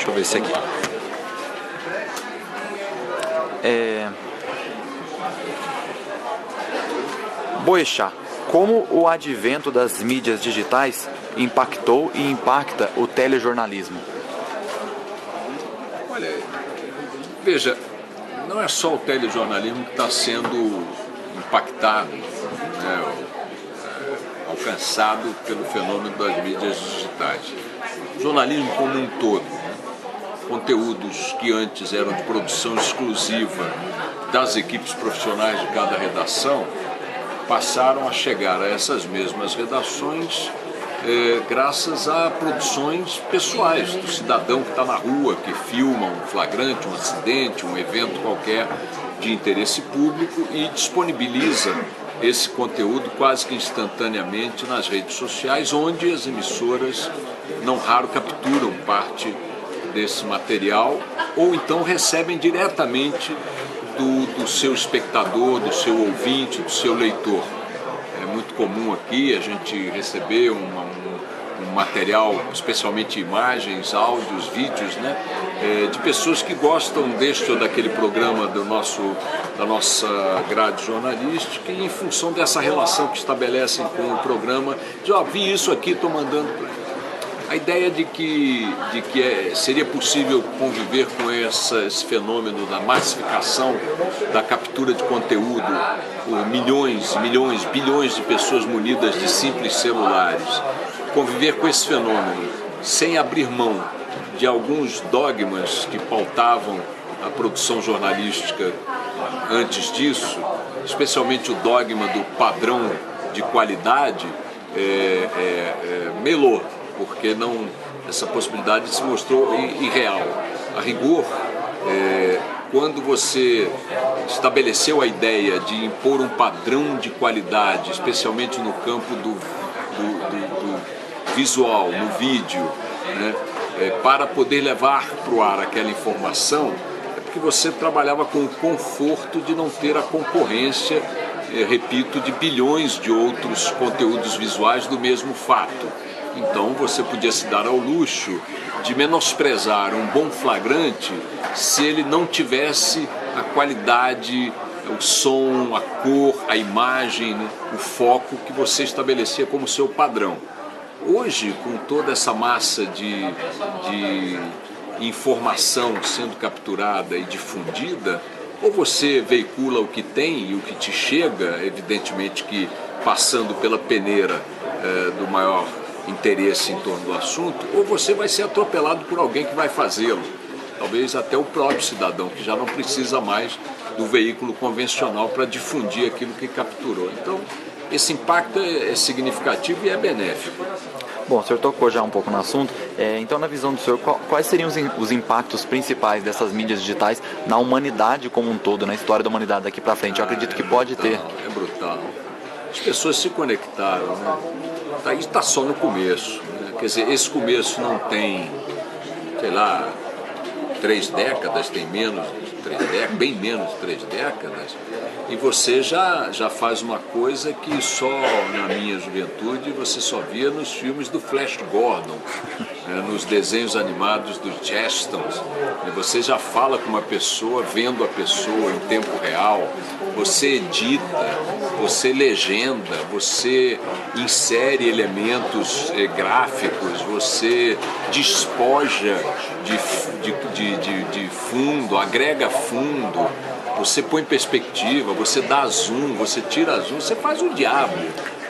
Deixa eu ver esse aqui. Boechat, como o advento das mídias digitais impactou e impacta o telejornalismo? Olha, veja, não é só o telejornalismo que está sendo impactado, né, alcançado pelo fenômeno das mídias digitais. O jornalismo como um todo, né? Conteúdos que antes eram de produção exclusiva das equipes profissionais de cada redação passaram a chegar a essas mesmas redações graças a produções pessoais do cidadão que está na rua, que filma um flagrante, um acidente, um evento qualquer de interesse público e disponibiliza esse conteúdo quase que instantaneamente nas redes sociais, onde as emissoras não raro capturam parte desse material ou então recebem diretamente do seu espectador, do seu ouvinte, do seu leitor. É muito comum aqui a gente receber um material, especialmente imagens, áudios, vídeos, né, de pessoas que gostam deste ou daquele programa da nossa grade jornalística e em função dessa relação que estabelecem com o programa, vi isso aqui, estou mandando para ele. A ideia de que seria possível conviver com esse fenômeno da massificação, da captura de conteúdo, por milhões, bilhões de pessoas munidas de simples celulares, conviver com esse fenômeno sem abrir mão de alguns dogmas que pautavam a produção jornalística antes disso, especialmente o dogma do padrão de qualidade, melou, porque essa possibilidade se mostrou irreal. A rigor, quando você estabeleceu a ideia de impor um padrão de qualidade, especialmente no campo do visual, no vídeo, né, para poder levar para o ar aquela informação, é porque você trabalhava com o conforto de não ter a concorrência, repito, de bilhões de outros conteúdos visuais do mesmo fato. Então você podia se dar ao luxo de menosprezar um bom flagrante se ele não tivesse a qualidade, o som, a cor, a imagem, né, o foco que você estabelecia como seu padrão. Hoje, com toda essa massa de informação sendo capturada e difundida, ou você veicula o que tem e o que te chega, evidentemente que passando pela peneira do maior interesse em torno do assunto, ou você vai ser atropelado por alguém que vai fazê-lo. Talvez até o próprio cidadão, que já não precisa mais do veículo convencional para difundir aquilo que capturou. Então, esse impacto é significativo e é benéfico. Bom, o senhor tocou já um pouco no assunto, então na visão do senhor, quais seriam os impactos principais dessas mídias digitais na humanidade como um todo, na história da humanidade daqui para frente? Eu acredito que pode ter. É brutal. As pessoas se conectaram, né? Aí está só no começo, né? Quer dizer, esse começo não tem, sei lá, 3 décadas, tem menos de 3 décadas, bem menos de 3 décadas, e você já faz uma coisa que só na minha juventude você só via nos filmes do Flash Gordon, né, nos desenhos animados dos Jetsons. Você já fala com uma pessoa, vendo a pessoa em tempo real, você edita, você legenda, você insere elementos gráficos, você despoja de fundo, agrega fundo, você põe perspectiva, você dá zoom, você tira zoom, você faz o diabo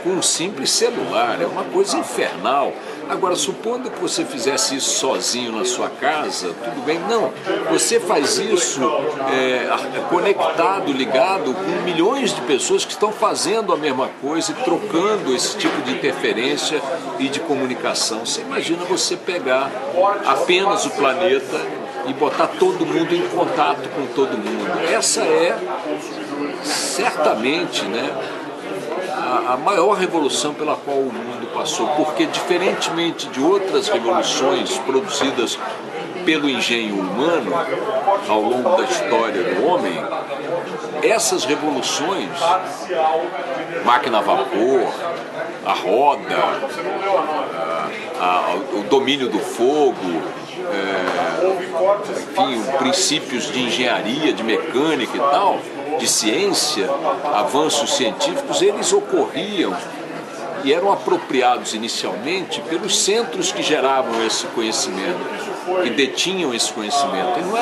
com um simples celular, é uma coisa infernal. Agora, supondo que você fizesse isso sozinho na sua casa, tudo bem? Não, você faz isso conectado, ligado com milhões de pessoas que estão fazendo a mesma coisa e trocando esse tipo de interferência e de comunicação. Você imagina você pegar apenas o planeta e botar todo mundo em contato com todo mundo. Essa é certamente, né, a maior revolução pela qual o mundo passou, porque diferentemente de outras revoluções produzidas pelo engenho humano ao longo da história do homem, essas revoluções, máquina a vapor, a roda, o domínio do fogo, enfim, princípios de engenharia, de mecânica e tal, de ciência, avanços científicos, eles ocorriam e eram apropriados inicialmente pelos centros que geravam esse conhecimento, que detinham esse conhecimento, e não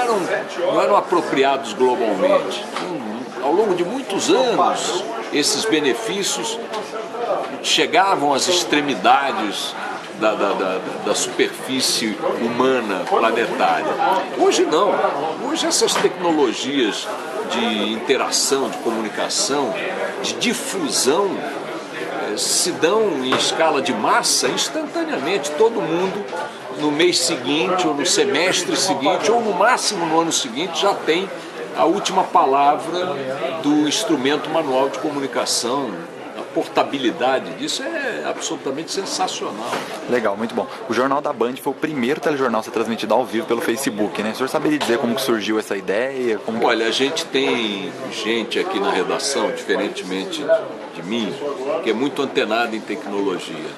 eram apropriados globalmente. Ao longo de muitos anos, esses benefícios chegavam às extremidades da superfície humana planetária. Hoje não. Hoje essas tecnologias de interação, de comunicação, de difusão, se dão em escala de massa instantaneamente. Todo mundo no mês seguinte, ou no semestre seguinte, ou no máximo no ano seguinte, já tem a última palavra do instrumento manual de comunicação. A portabilidade disso é absolutamente sensacional. Legal, muito bom. O Jornal da Band foi o primeiro telejornal a ser transmitido ao vivo pelo Facebook, né? O senhor saberia dizer como que surgiu essa ideia? Olha, a gente tem gente aqui na redação, diferentemente de mim, que é muito antenada em tecnologia.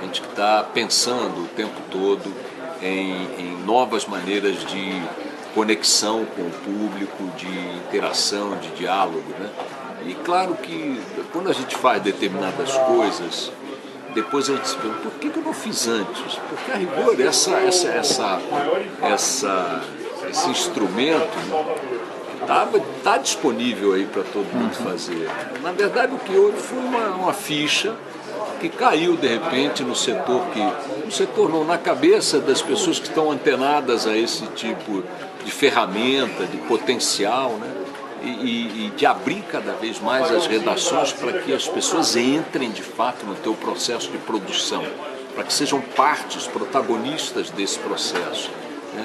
A gente está pensando o tempo todo em novas maneiras de conexão com o público, de interação, de diálogo, né? E claro que quando a gente faz determinadas coisas, depois a gente se pergunta, por que eu não fiz antes? Porque a rigor esse instrumento está disponível aí para todo mundo fazer. Na verdade, o que houve foi uma ficha que caiu de repente no setor não, na cabeça das pessoas que estão antenadas a esse tipo de ferramenta, de potencial, né? E de abrir cada vez mais as redações para que as pessoas entrem de fato no teu processo de produção, para que sejam partes, protagonistas desse processo.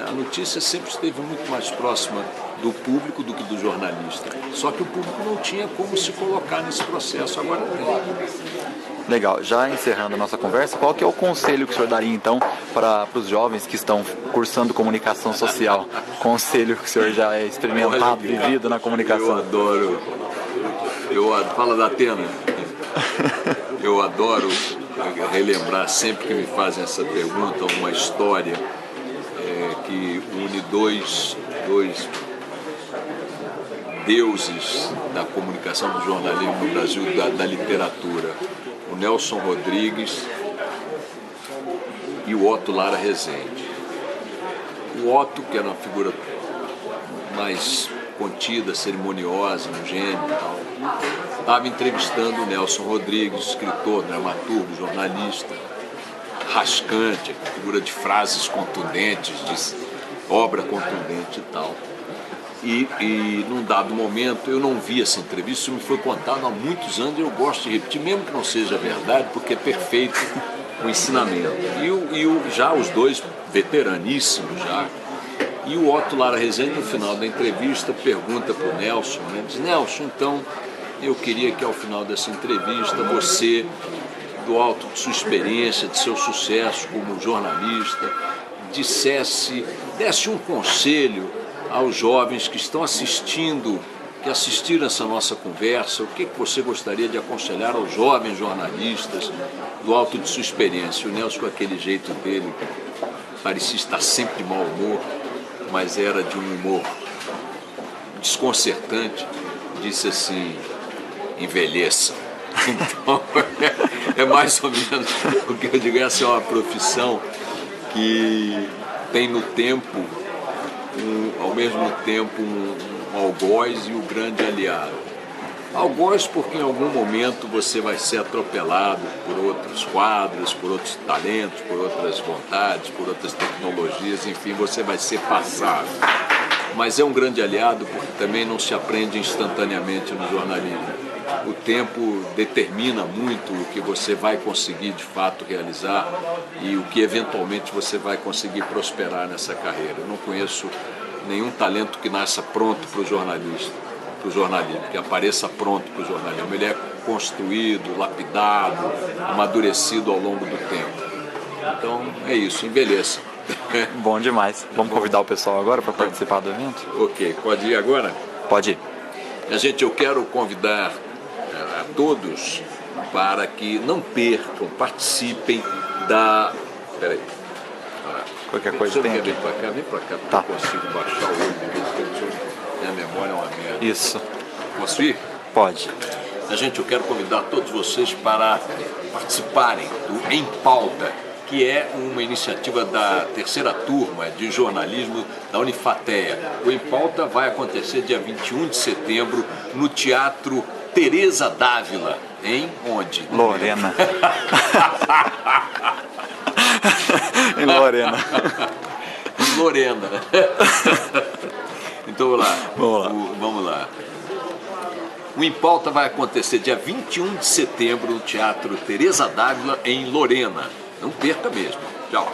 A notícia sempre esteve muito mais próxima do público do que do jornalista, só que o público não tinha como se colocar nesse processo, agora tem. Legal, já encerrando a nossa conversa, qual que é o conselho que o senhor daria então para os jovens que estão cursando comunicação social? Conselho que o senhor já é experimentado, vivido na comunicação. Fala da Atena. Eu adoro relembrar sempre que me fazem essa pergunta uma história que une dois deuses da comunicação, do jornalismo no Brasil, da literatura. O Nelson Rodrigues e o Otto Lara Rezende. O Otto, que era uma figura mais contida, cerimoniosa, um gênio e tal, estava entrevistando o Nelson Rodrigues, escritor, dramaturgo, jornalista, rascante, figura de frases contundentes, de obra contundente e tal. E num dado momento, eu não vi essa entrevista, isso me foi contado há muitos anos, e eu gosto de repetir, mesmo que não seja verdade, porque é perfeito o ensinamento. Já os dois, veteraníssimos já, e o Otto Lara Rezende, no final da entrevista, pergunta para o Nelson, né, diz, Nelson, então, eu queria que ao final dessa entrevista, você, do alto de sua experiência, de seu sucesso como jornalista, desse um conselho aos jovens que estão assistindo, que assistiram essa nossa conversa, o que você gostaria de aconselhar aos jovens jornalistas do alto de sua experiência? O Nelson, com aquele jeito dele, parecia estar sempre de mau humor, mas era de um humor desconcertante, disse assim, envelheçam. Então, é mais ou menos o que eu digo, essa é uma profissão que tem no tempo, ao mesmo tempo, um algoz e o grande aliado. Algoz porque em algum momento você vai ser atropelado por outros quadros, por outros talentos, por outras vontades, por outras tecnologias, enfim, você vai ser passado. Mas é um grande aliado porque também não se aprende instantaneamente no jornalismo. O tempo determina muito o que você vai conseguir de fato realizar e o que eventualmente você vai conseguir prosperar nessa carreira. Eu não conheço nenhum talento que nasça pronto para o jornalismo, que apareça pronto para o jornalismo. Ele é construído, lapidado, amadurecido ao longo do tempo. Então é isso, envelheça. Bom demais. Vamos convidar o pessoal agora para participar do evento? Ok, pode ir agora? Pode ir. Gente, eu quero convidar a todos para que não percam, participem da... Peraí. Qualquer coisa Você tem quer aqui. vir pra cá? Vem pra cá, porque Tá. eu consigo baixar o olho, porque minha memória é uma merda. Isso, Posso ir? pode. Gente, eu quero convidar todos vocês para participarem do Em Pauta, que é uma iniciativa da terceira turma de jornalismo da Unifateia. O Em Pauta vai acontecer dia 21 de setembro no Teatro Teresa Dávila, em onde? Lorena. Em Lorena. Lorena. Então vamos lá. Vamos lá. Vamos lá. O Em Pauta vai acontecer dia 21 de setembro no Teatro Teresa Dávila, em Lorena. Não perca mesmo. Tchau.